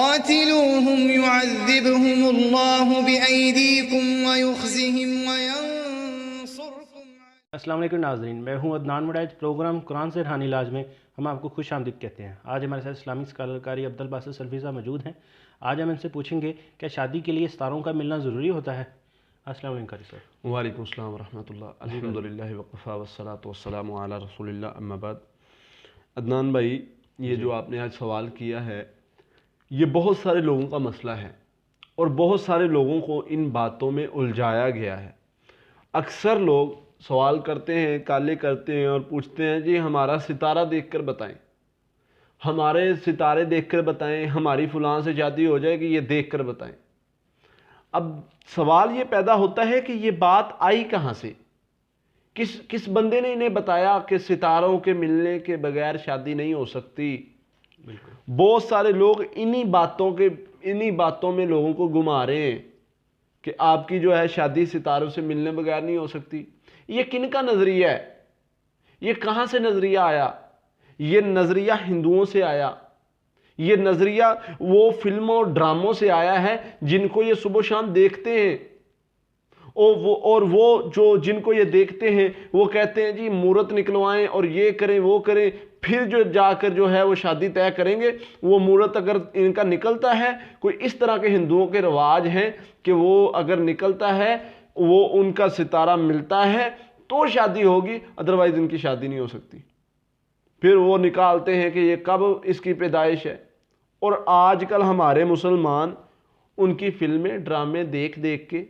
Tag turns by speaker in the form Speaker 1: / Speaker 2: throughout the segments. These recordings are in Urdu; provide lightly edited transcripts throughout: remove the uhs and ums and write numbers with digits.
Speaker 1: قاتلوهم يعذبهم الله بأيديكم ويخزهم وينصركم.
Speaker 2: السلام علیکم ناظرین، میں ہوں عدنان مڈائج۔ پروگرام قرآن سے روحانی علاج میں ہم آپ کو خوش آمدید کہتے ہیں۔ آج ہمارے ساتھ اسلامی اسکالر قاری عبدالباسط سلفی صاحب موجود ہیں۔ آج ہم ان سے پوچھیں گے کہ شادی کے لیے ستاروں کا ملنا ضروری ہوتا ہے۔ السلام علیکم قاری صاحب۔
Speaker 3: وعلیکم السلام ورحمۃ اللہ۔ الحمدللہ وقفا والصلاۃ والسلام علی رسول اللہ، اما بعد۔ عدنان بھائی، یہ جو آپ نے آج سوال کیا ہے، یہ بہت سارے لوگوں کا مسئلہ ہے اور بہت سارے لوگوں کو ان باتوں میں الجھایا گیا ہے۔ اکثر لوگ سوال کرتے ہیں، کالے کرتے ہیں اور پوچھتے ہیں جی ہمارا ستارہ دیکھ کر بتائیں، ہمارے ستارے دیکھ کر بتائیں، ہماری فلاں سے شادی ہو جائے گی، یہ دیکھ کر بتائیں۔ اب سوال یہ پیدا ہوتا ہے کہ یہ بات آئی کہاں سے؟ کس بندے نے انہیں بتایا کہ ستاروں کے ملنے کے بغیر شادی نہیں ہو سکتی؟ بہت سارے لوگ انہی باتوں میں لوگوں کو گما رہے ہیں کہ آپ کی جو ہے شادی ستاروں سے ملنے بغیر نہیں ہو سکتی۔ یہ کن کا نظریہ ہے؟ یہ کہاں سے نظریہ آیا؟ یہ نظریہ ہندوؤں سے آیا۔ یہ نظریہ وہ فلموں اور ڈراموں سے آیا ہے جن کو یہ صبح و شام دیکھتے ہیں، اور وہ جو جن کو یہ دیکھتے ہیں وہ کہتے ہیں جی مہورت نکلوائیں اور یہ کریں وہ کریں، پھر جو جا کر جو ہے وہ شادی طے کریں گے۔ وہ مہورت اگر ان کا نکلتا ہے، کوئی اس طرح کے ہندوؤں کے رواج ہیں کہ وہ اگر نکلتا ہے، وہ ان کا ستارہ ملتا ہے تو شادی ہوگی، ادروائز ان کی شادی نہیں ہو سکتی۔ پھر وہ نکالتے ہیں کہ یہ کب اس کی پیدائش ہے۔ اور آج کل ہمارے مسلمان ان کی فلمیں ڈرامے دیکھ کے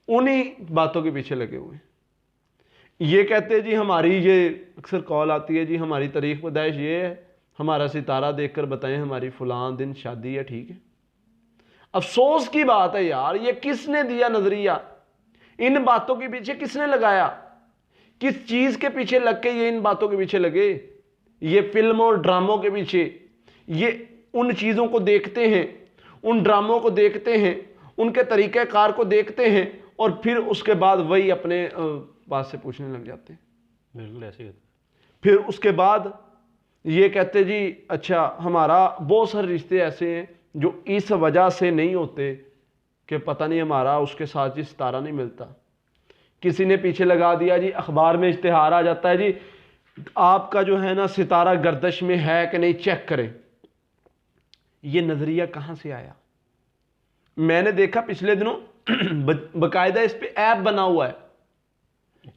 Speaker 3: انہی باتوں کے پیچھے لگے ہوئے ہیں۔ یہ کہتے ہیں جی ہماری، یہ اکثر کال آتی ہے جی ہماری تاریخ پیدائش یہ ہے، ہمارا ستارہ دیکھ کر بتائیں ہماری فلاں دن شادی ہے، ٹھیک ہے۔ افسوس کی بات ہے یار، یہ کس نے دیا نظریہ؟ ان باتوں کے پیچھے کس نے لگایا؟ کس چیز کے پیچھے لگ کے یہ ان باتوں کے پیچھے لگے؟ یہ فلموں اور ڈراموں کے پیچھے، یہ ان چیزوں کو دیکھتے ہیں، ان ڈراموں کو دیکھتے ہیں، ان کے طریقہ کار کو دیکھتے ہیں، اور پھر اس کے بعد وہی اپنے بات سے پوچھنے لگ جاتے ہیں۔
Speaker 2: بالکل ایسے ہی ہوتا ہے۔
Speaker 3: پھر اس کے بعد یہ کہتے جی اچھا ہمارا بہت سارے رشتے ایسے ہیں جو اس وجہ سے نہیں ہوتے کہ پتہ نہیں ہمارا اس کے ساتھ جی ستارہ نہیں ملتا۔ کسی نے پیچھے لگا دیا جی اخبار میں اشتہار آ جاتا ہے جی آپ کا جو ہے نا ستارہ گردش میں ہے کہ نہیں، چیک کریں۔ یہ نظریہ کہاں سے آیا؟ میں نے دیکھا پچھلے دنوں باقاعدہ اس پہ ایپ بنا ہوا ہے۔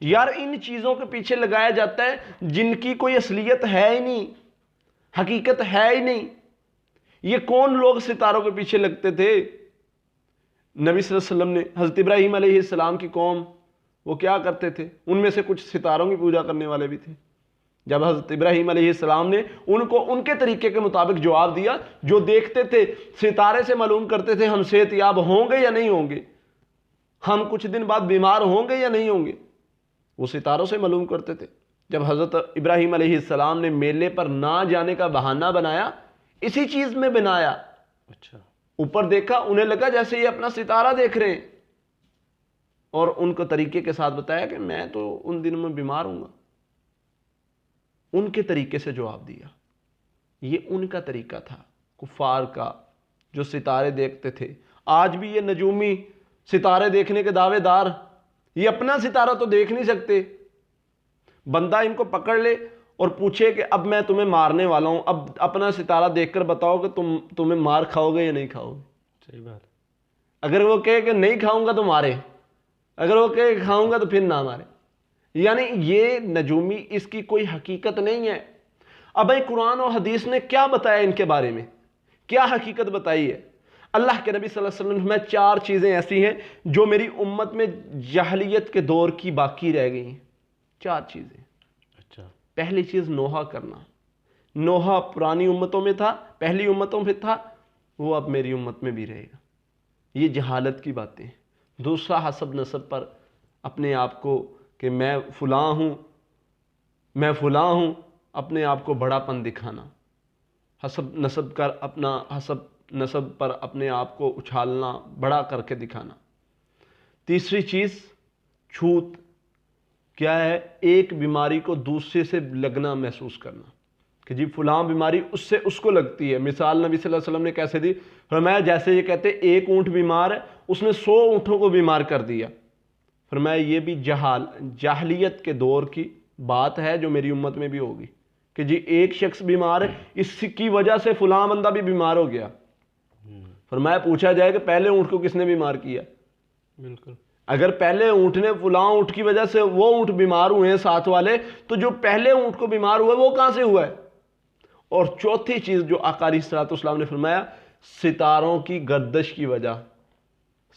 Speaker 3: یار ان چیزوں کے پیچھے لگایا جاتا ہے جن کی کوئی اصلیت ہے ہی نہیں، حقیقت ہے ہی نہیں۔ یہ کون لوگ ستاروں کے پیچھے لگتے تھے؟ نبی صلی اللہ علیہ وسلم نے، حضرت ابراہیم علیہ السلام کی قوم، وہ کیا کرتے تھے؟ ان میں سے کچھ ستاروں کی پوجا کرنے والے بھی تھے۔ جب حضرت ابراہیم علیہ السلام نے ان کو ان کے طریقے کے مطابق جواب دیا، جو دیکھتے تھے ستارے سے معلوم کرتے تھے ہم صحت یاب ہوں گے یا نہیں ہوں گے، ہم کچھ دن بعد بیمار ہوں گے یا نہیں ہوں گے، وہ ستاروں سے معلوم کرتے تھے۔ جب حضرت ابراہیم علیہ السلام نے میلے پر نہ جانے کا بہانہ بنایا، اسی چیز میں بنایا،
Speaker 2: اچھا،
Speaker 3: اوپر دیکھا انہیں لگا جیسے یہ اپنا ستارہ دیکھ رہے ہیں، اور ان کو طریقے کے ساتھ بتایا کہ میں تو ان دنوں میں بیمار ہوں گا۔ ان کے طریقے سے جواب دیا۔ یہ ان کا طریقہ تھا کفار کا، جو ستارے دیکھتے تھے۔ آج بھی یہ نجومی ستارے دیکھنے کے دعوے دار، یہ اپنا ستارہ تو دیکھ نہیں سکتے۔ بندہ ان کو پکڑ لے اور پوچھے کہ اب میں تمہیں مارنے والا ہوں، اب اپنا ستارہ دیکھ کر بتاؤ کہ تمہیں مار کھاؤ گے یا نہیں کھاؤ گے۔
Speaker 2: صحیح بات۔
Speaker 3: اگر وہ کہے کہ نہیں کھاؤں گا تو مارے، اگر وہ کہے کہ کھاؤں گا تو پھر نہ مارے۔ یعنی یہ نجومی، اس کی کوئی حقیقت نہیں ہے۔ اب بھائی قرآن و حدیث نے کیا بتایا ان کے بارے میں؟ کیا حقیقت بتائی ہے؟ اللہ کے نبی صلی اللہ علیہ وسلم میں 4 چیزیں ایسی ہیں جو میری امت میں جاہلیت کے دور کی باقی رہ گئی ہیں۔ 4 چیزیں۔
Speaker 2: اچھا۔
Speaker 3: پہلی چیز نوحہ کرنا۔ نوحہ پرانی امتوں میں تھا، پہلی امتوں میں تھا، وہ اب میری امت میں بھی رہے گا۔ یہ جہالت کی باتیں ہیں۔ دوسرا حسب نسب پر اپنے آپ کو کہ میں فلاں ہوں، میں فلاں ہوں، اپنے آپ کو بڑا پن دکھانا، حسب نسب پر اپنے آپ کو اچھالنا، بڑا کر کے دکھانا۔ تیسری چیز چھوت، کیا ہے؟ ایک بیماری کو دوسرے سے لگنا محسوس کرنا، کہ جی فلاں بیماری اس سے اس کو لگتی ہے. مثال نبی صلی اللہ علیہ وسلم نے کیسے دی؟ فرمایا جیسے یہ کہتے ایک اونٹ بیمار ہے, اس نے 100 اونٹوں کو بیمار کر دیا. فرمایا یہ بھی جاہلیت کے دور کی بات ہے جو میری امت میں بھی ہوگی کہ جی ایک شخص بیمار ہے, اس کی وجہ سے فلاں بندہ بھی بیمار ہو گیا. فرمایا پوچھا جائے کہ پہلے اونٹ کو کس نے بیمار کیا؟
Speaker 2: بالکل.
Speaker 3: اگر پہلے اونٹ نے فلاں اونٹ کی وجہ سے وہ اونٹ بیمار ہوئے ہیں ساتھ والے, تو جو پہلے اونٹ کو بیمار ہوا وہ کہاں سے ہوا ہے؟ اور چوتھی چیز جو آقا علیہ الصلوۃ والسلام نے فرمایا, ستاروں کی گردش کی وجہ,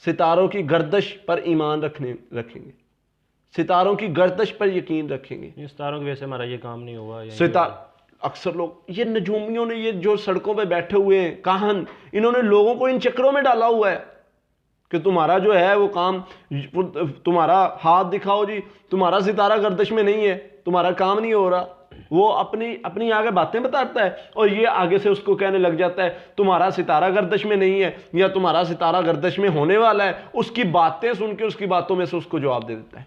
Speaker 3: ستاروں کی گردش پر ایمان رکھیں گے, ستاروں کی گردش پر یقین رکھیں گے.
Speaker 2: ستاروں کی وجہ سے ہمارا یہ کام نہیں ہوا.
Speaker 3: اکثر لوگ یہ نجومیوں نے, یہ جو سڑکوں پہ بیٹھے ہوئے ہیں کاہن, انہوں نے لوگوں کو ان چکروں میں ڈالا ہوا ہے کہ تمہارا جو ہے وہ کام, تمہارا ہاتھ دکھاؤ جی, تمہارا ستارہ گردش میں نہیں ہے, تمہارا کام نہیں ہو رہا. وہ اپنی آگے باتیں بتاتا ہے اور یہ آگے سے اس کو کہنے لگ جاتا ہے تمہارا ستارہ گردش میں نہیں ہے یا تمہارا ستارہ گردش میں ہونے والا ہے. اس کی باتیں سن کے اس کی باتوں میں سے اس کو جواب دے دیتا ہے.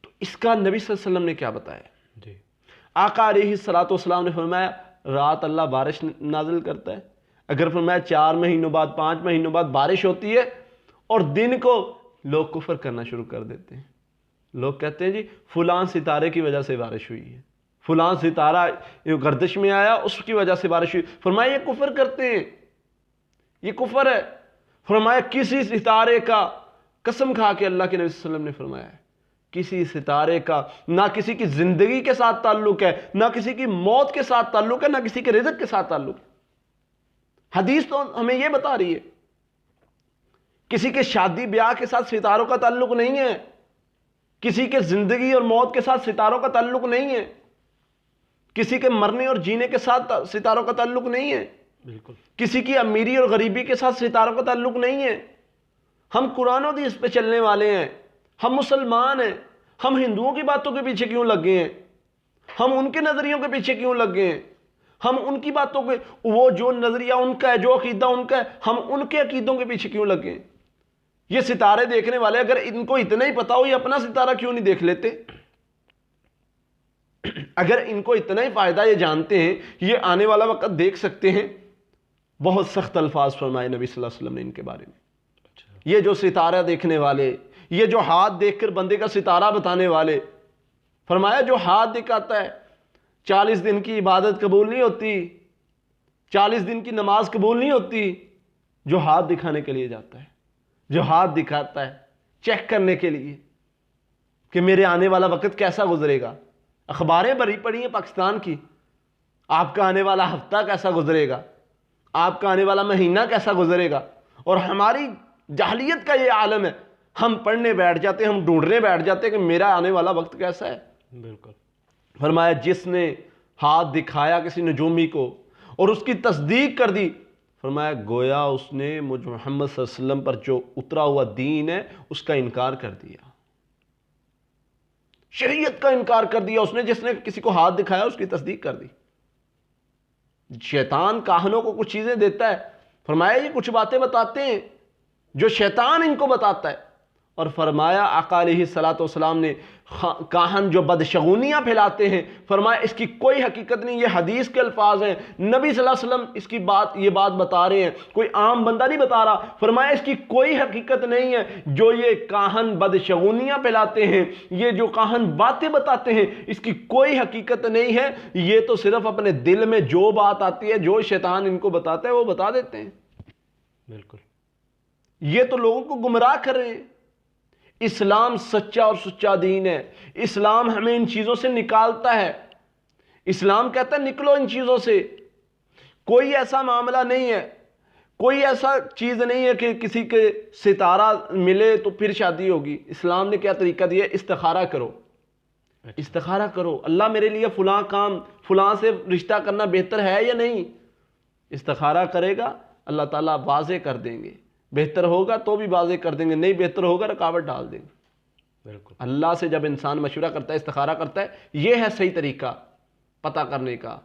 Speaker 3: تو اس کا نبی صلی اللہ علیہ وسلم نے کیا بتایا؟
Speaker 2: جی
Speaker 3: آقا علیہ الصلوۃ والسلام نے فرمایا رات اللہ بارش نازل کرتا ہے. اگر فرمایا 4 مہینوں بعد 5 مہینوں بعد بارش ہوتی ہے اور دن کو لوگ کفر کرنا شروع کر دیتے ہیں. لوگ کہتے ہیں جی فلاں ستارے کی وجہ سے بارش ہوئی ہے, فلاں ستارہ گردش میں آیا اس کی وجہ سے بارش ہوئی. فرمایا یہ کفر کرتے ہیں, یہ کفر ہے. فرمایا کسی ستارے کا, قسم کھا کے اللہ کے نبی صلی اللہ علیہ وسلم نے فرمایا ہے, کسی ستارے کا نہ کسی کی زندگی کے ساتھ تعلق ہے, نہ کسی کی موت کے ساتھ تعلق ہے, نہ کسی کے رزق کے ساتھ تعلق ہے. حدیث تو ہمیں یہ بتا رہی ہے کسی کے شادی بیاہ کے ساتھ ستاروں کا تعلق نہیں ہے, کسی کے زندگی اور موت کے ساتھ ستاروں کا تعلق نہیں ہے, کسی کے مرنے اور جینے کے ساتھ ستاروں کا تعلق نہیں ہے,
Speaker 2: بالکل,
Speaker 3: کسی کی امیری اور غریبی کے ساتھ ستاروں کا تعلق نہیں ہے. ہم قرآن و حدیث پہ چلنے والے ہیں, ہم مسلمان ہیں, ہم ہندوؤں کی باتوں کے پیچھے کیوں لگ گئے ہیں؟ ہم ان کے نظریوں کے پیچھے کیوں لگ گئے ہیں؟ ہم ان کی باتوں کے, وہ جو نظریہ ان کا ہے, جو عقیدہ ان کا ہے, ہم ان کے عقیدوں کے پیچھے کیوں لگ گئے ہیں؟ یہ ستارے دیکھنے والے اگر ان کو اتنا ہی پتا ہو یہ اپنا ستارہ کیوں نہیں دیکھ لیتے؟ اگر ان کو اتنا ہی فائدہ یہ جانتے ہیں یہ آنے والا وقت دیکھ سکتے ہیں. بہت سخت الفاظ فرمائے نبی صلی اللہ علیہ وسلم نے ان کے بارے میں. یہ جو ستارہ دیکھنے والے, یہ جو ہاتھ دیکھ کر بندے کا ستارہ بتانے والے, فرمایا جو ہاتھ دکھاتا ہے 40 دن کی عبادت قبول نہیں ہوتی, 40 دن کی نماز قبول نہیں ہوتی. جو ہاتھ دکھانے کے لیے جاتا ہے, جو ہاتھ دکھاتا ہے چیک کرنے کے لیے کہ میرے آنے والا وقت کیسا گزرے گا. اخباریں بھری پڑی ہیں پاکستان کی, آپ کا آنے والا ہفتہ کیسا گزرے گا, آپ کا آنے والا مہینہ کیسا گزرے گا. اور ہماری جاہلیت کا یہ عالم ہے, ہم پڑھنے بیٹھ جاتے ہیں, ہم ڈھونڈنے بیٹھ جاتے ہیں کہ میرا آنے والا وقت کیسا ہے.
Speaker 2: بالکل.
Speaker 3: فرمایا جس نے ہاتھ دکھایا کسی نجومی کو اور اس کی تصدیق کر دی, فرمایا گویا اس نے مجھ محمد صلی اللہ علیہ وسلم پر جو اترا ہوا دین ہے اس کا انکار کر دیا, شریعت کا انکار کر دیا اس نے. جس نے کسی کو ہاتھ دکھایا اس کی تصدیق کر دی. شیطان کاہنوں کو کچھ چیزیں دیتا ہے, فرمایا یہ کچھ باتیں بتاتے ہیں جو شیطان ان کو بتاتا ہے. اور فرمایا آقا علیہ الصلوۃ والسلام نے کاہن جو بدشگونیاں پھیلاتے ہیں, فرمایا اس کی کوئی حقیقت نہیں. یہ حدیث کے الفاظ ہیں, نبی صلی اللہ علیہ وسلم اس کی یہ بات بتا رہے ہیں, کوئی عام بندہ نہیں بتا رہا. فرمایا اس کی کوئی حقیقت نہیں ہے. جو یہ کاہن بدشگونیاں پھیلاتے ہیں, یہ جو کاہن باتیں بتاتے ہیں, اس کی کوئی حقیقت نہیں ہے. یہ تو صرف اپنے دل میں جو بات آتی ہے, جو شیطان ان کو بتاتا ہے وہ بتا دیتے ہیں.
Speaker 2: بالکل.
Speaker 3: یہ تو لوگوں کو گمراہ کر رہے ہیں. اسلام سچا اور سچا دین ہے. اسلام ہمیں ان چیزوں سے نکالتا ہے. اسلام کہتا ہے نکلو ان چیزوں سے. کوئی ایسا معاملہ نہیں ہے, کوئی ایسا چیز نہیں ہے کہ کسی کے ستارہ ملے تو پھر شادی ہوگی. اسلام نے کیا طریقہ دیا؟ استخارہ کرو, استخارہ کرو. اللہ میرے لیے فلاں کام, فلاں سے رشتہ کرنا بہتر ہے یا نہیں؟ استخارہ کرے گا, اللہ تعالیٰ واضح کر دیں گے. بہتر ہوگا تو بھی واضح کر دیں گے, نہیں بہتر ہوگا رکاوٹ ڈال دیں گے.
Speaker 2: بالکل.
Speaker 3: اللہ سے جب انسان مشورہ کرتا ہے, استخارہ کرتا ہے, یہ ہے صحیح طریقہ پتہ کرنے کا.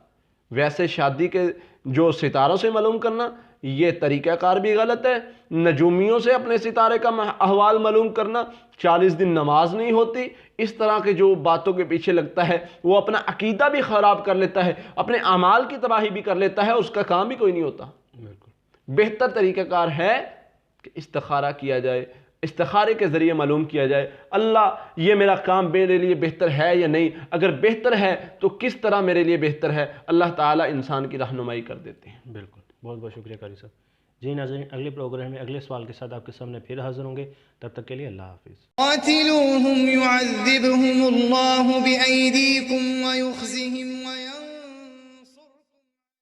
Speaker 3: ویسے شادی کے جو ستاروں سے معلوم کرنا یہ طریقہ کار بھی غلط ہے۔ نجومیوں سے اپنے ستارے کا احوال معلوم کرنا، 40 دن نماز نہیں ہوتی، اس طرح کے جو باتوں کے پیچھے لگتا ہے وہ اپنا عقیدہ بھی خراب کر لیتا ہے، اپنے اعمال کی تباہی بھی کر لیتا ہے، اس کا کام بھی کوئی نہیں ہوتا۔ بہتر طریقہ کار ہے کہ استخارہ کیا جائے، استخارے کے ذریعے معلوم کیا جائے اللہ یہ میرا کام میرے لیے بہتر ہے یا نہیں، اگر بہتر ہے تو کس طرح میرے لیے بہتر ہے، اللہ تعالیٰ انسان کی رہنمائی کر دیتے ہیں۔
Speaker 2: بالکل، بہت بہت شکریہ قاری صاحب۔ جی ناظرین، اگلے پروگرام میں اگلے سوال کے ساتھ آپ کے سامنے پھر حاضر ہوں گے، تب تک کے لیے اللہ حافظ۔
Speaker 1: قاتلوهم يعذبهم الله بأيديكم ويخزهم